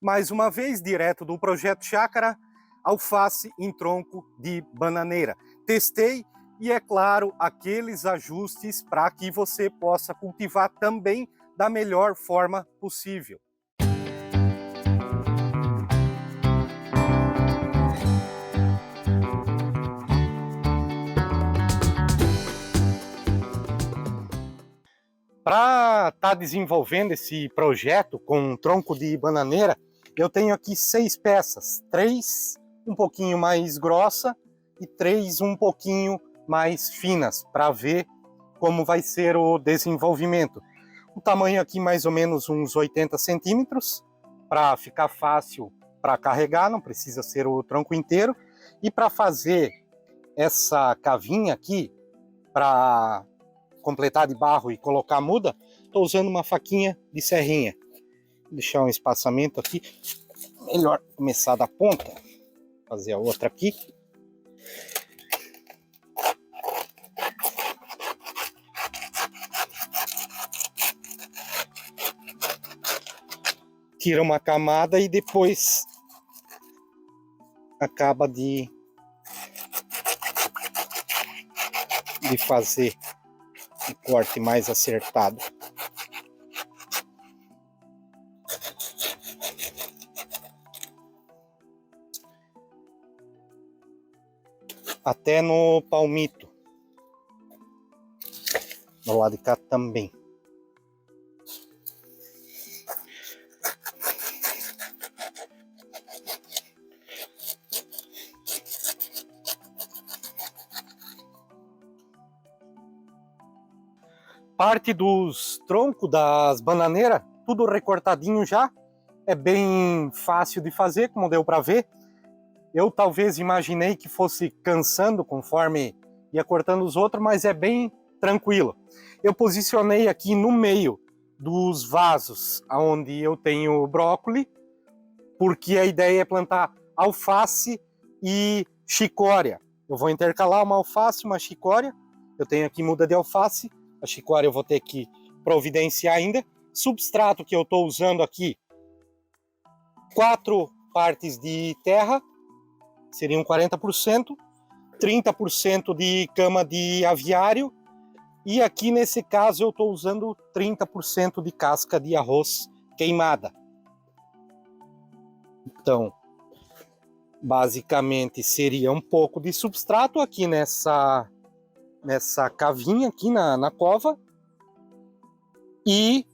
Mais uma vez, direto do Projeto Chácara, alface em tronco de bananeira. Testei e, é claro, aqueles ajustes para que você possa cultivar também da melhor forma possível. Para estar desenvolvendo esse projeto com um tronco de bananeira, eu tenho aqui 6 peças, 3 um pouquinho mais grossa e 3 um pouquinho mais finas, para ver como vai ser o desenvolvimento. O tamanho aqui mais ou menos uns 80 centímetros, para ficar fácil para carregar, não precisa ser o tronco inteiro. E para fazer essa cavinha aqui, para completar de barro e colocar a muda, estou usando uma faquinha de serrinha. Vou deixar um espaçamento aqui, melhor começar da ponta, fazer a outra aqui. Tira uma camada e depois acaba de fazer um corte mais acertado. Até no palmito. Do lado de cá também. Parte dos troncos das bananeiras, tudo recortadinho já. É bem fácil de fazer, como deu para ver. Eu talvez imaginei que fosse cansando conforme ia cortando os outros, mas é bem tranquilo. Eu posicionei aqui no meio dos vasos onde eu tenho brócolis, porque a ideia é plantar alface e chicória. Eu vou intercalar uma alface e uma chicória. Eu tenho aqui muda de alface. A chicória eu vou ter que providenciar ainda. Substrato que eu estou usando aqui, 4 partes de terra, seriam 40%, 30% de cama de aviário, e aqui nesse caso eu estou usando 30% de casca de arroz queimada. Então, basicamente seria um pouco de substrato aqui nessa cavinha aqui na cova. E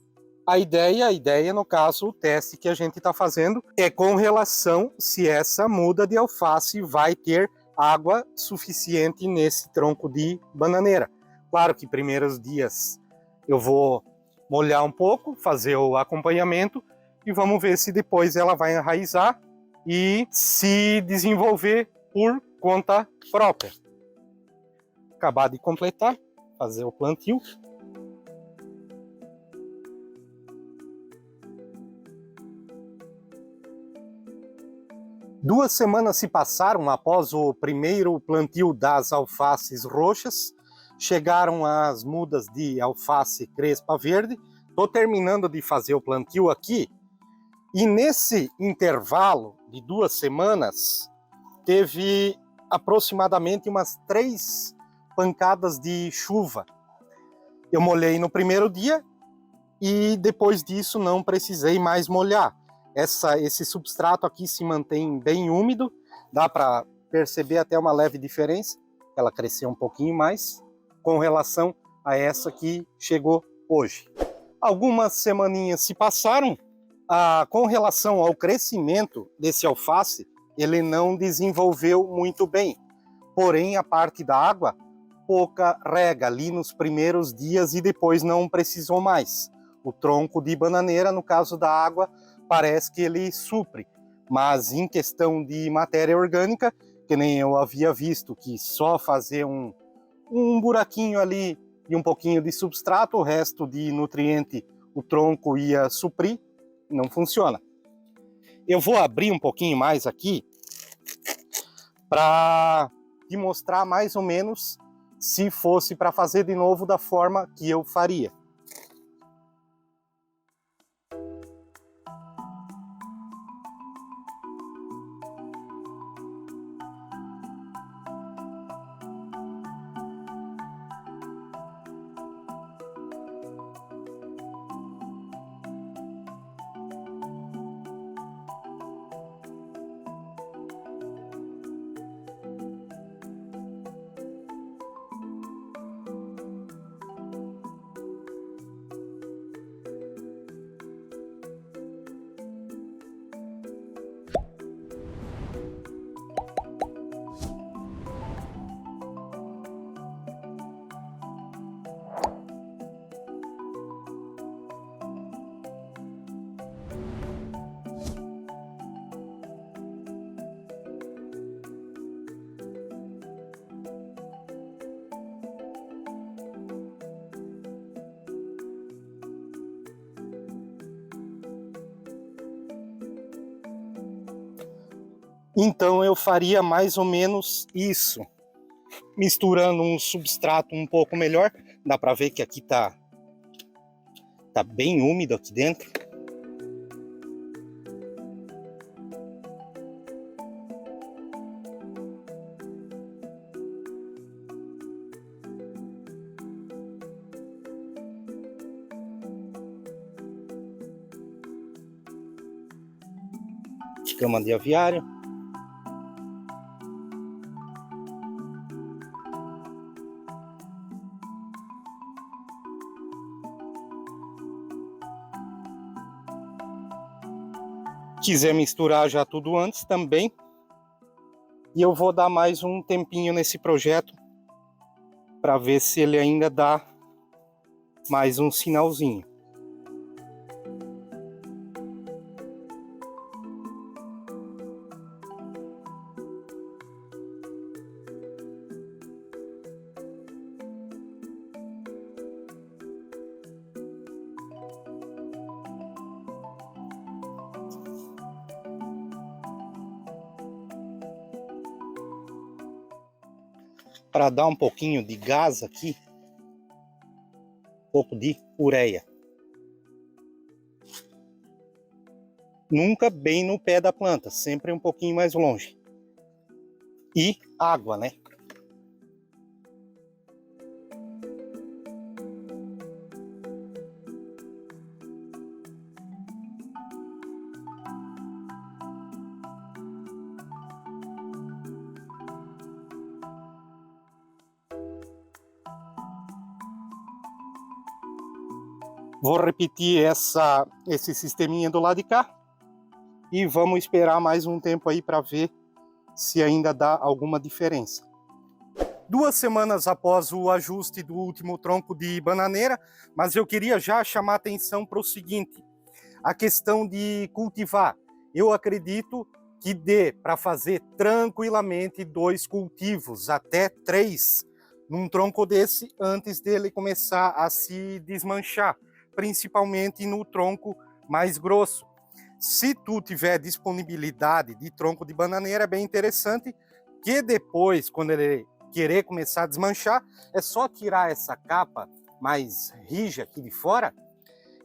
a ideia, no caso, o teste que a gente está fazendo é com relação se essa muda de alface vai ter água suficiente nesse tronco de bananeira. Claro que primeiros dias eu vou molhar um pouco, fazer o acompanhamento e vamos ver se depois ela vai enraizar e se desenvolver por conta própria. Acabar de completar, fazer o plantio. Duas semanas se passaram após o primeiro plantio das alfaces roxas. Chegaram as mudas de alface crespa verde. Estou terminando de fazer o plantio aqui. E nesse intervalo de 2 semanas, teve aproximadamente umas 3 pancadas de chuva. Eu molhei no primeiro dia e depois disso não precisei mais molhar. Esse substrato aqui se mantém bem úmido, dá para perceber até uma leve diferença. Ela cresceu um pouquinho mais com relação a essa que chegou hoje. Algumas semaninhas se passaram. Com relação ao crescimento desse alface, ele não desenvolveu muito bem. Porém, a parte da água, pouca rega ali nos primeiros dias e depois não precisou mais. O tronco de bananeira, no caso da água, parece que ele supre, mas em questão de matéria orgânica, que nem eu havia visto, que só fazer um buraquinho ali e um pouquinho de substrato, o resto de nutriente o tronco ia suprir, não funciona. Eu vou abrir um pouquinho mais aqui para te mostrar mais ou menos se fosse para fazer de novo da forma que eu faria. Então eu faria mais ou menos isso, misturando um substrato um pouco melhor. Dá para ver que aqui tá bem úmido aqui dentro. De cama de aviário. Quiser misturar já tudo antes também. E eu vou dar mais um tempinho nesse projeto para ver se ele ainda dá mais um sinalzinho. Para dar um pouquinho de gás aqui, um pouco de ureia. Nunca bem no pé da planta, sempre um pouquinho mais longe. E água, né? Vou repetir esse sisteminha do lado de cá. E vamos esperar mais um tempo aí para ver se ainda dá alguma diferença. 2 semanas após o ajuste do último tronco de bananeira, mas eu queria já chamar atenção para o seguinte, a questão de cultivar. Eu acredito que dê para fazer tranquilamente 2 cultivos, até 3, num tronco desse, antes dele começar a se desmanchar, principalmente no tronco mais grosso. Se tu tiver disponibilidade de tronco de bananeira, é bem interessante que depois, quando ele querer começar a desmanchar, é só tirar essa capa mais rija aqui de fora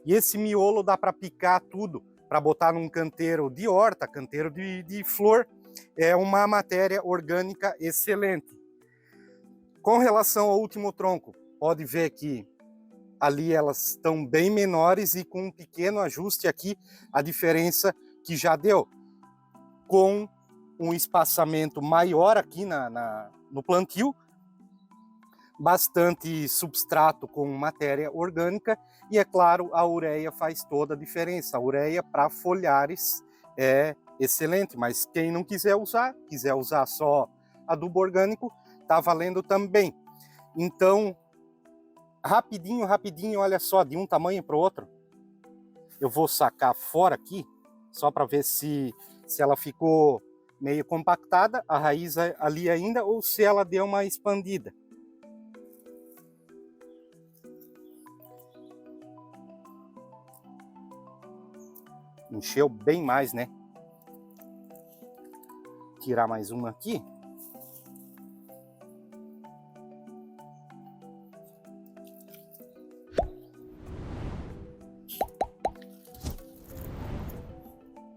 e esse miolo dá para picar tudo, para botar num canteiro de horta, canteiro de flor. É uma matéria orgânica excelente. Com relação ao último tronco, pode ver que ali elas estão bem menores e com um pequeno ajuste aqui, a diferença que já deu. Com um espaçamento maior aqui no plantio, bastante substrato com matéria orgânica e, é claro, a ureia faz toda a diferença. A ureia para folhares é excelente, mas quem não quiser usar só adubo orgânico, tá valendo também. Então, rapidinho, olha só, de um tamanho para o outro, eu vou sacar fora aqui, só para ver se ela ficou meio compactada, a raiz ali ainda, ou se ela deu uma expandida. Encheu bem mais, né? Tirar mais uma aqui.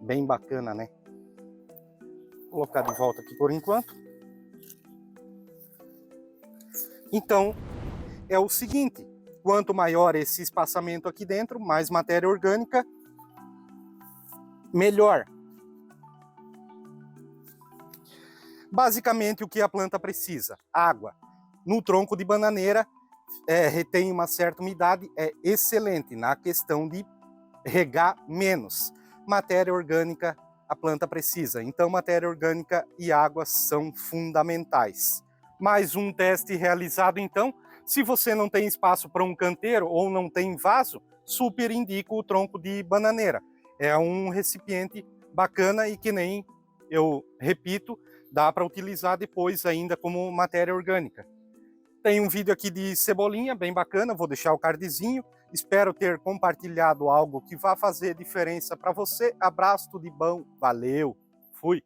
Bem bacana, né? Vou colocar de volta aqui por enquanto. Então, é o seguinte, quanto maior esse espaçamento aqui dentro, mais matéria orgânica, melhor. Basicamente, o que a planta precisa? Água. No tronco de bananeira, retém uma certa umidade, é excelente na questão de regar menos. Matéria orgânica a planta precisa, então matéria orgânica e água são fundamentais. Mais um teste realizado então. Se você não tem espaço para um canteiro ou não tem vaso, super indico o tronco de bananeira. É um recipiente bacana e que nem eu repito, dá para utilizar depois ainda como matéria orgânica. Tem um vídeo aqui de cebolinha bem bacana, vou deixar o cardzinho. Espero ter compartilhado algo que vá fazer diferença para você. Abraço, tudo de bom, valeu, fui!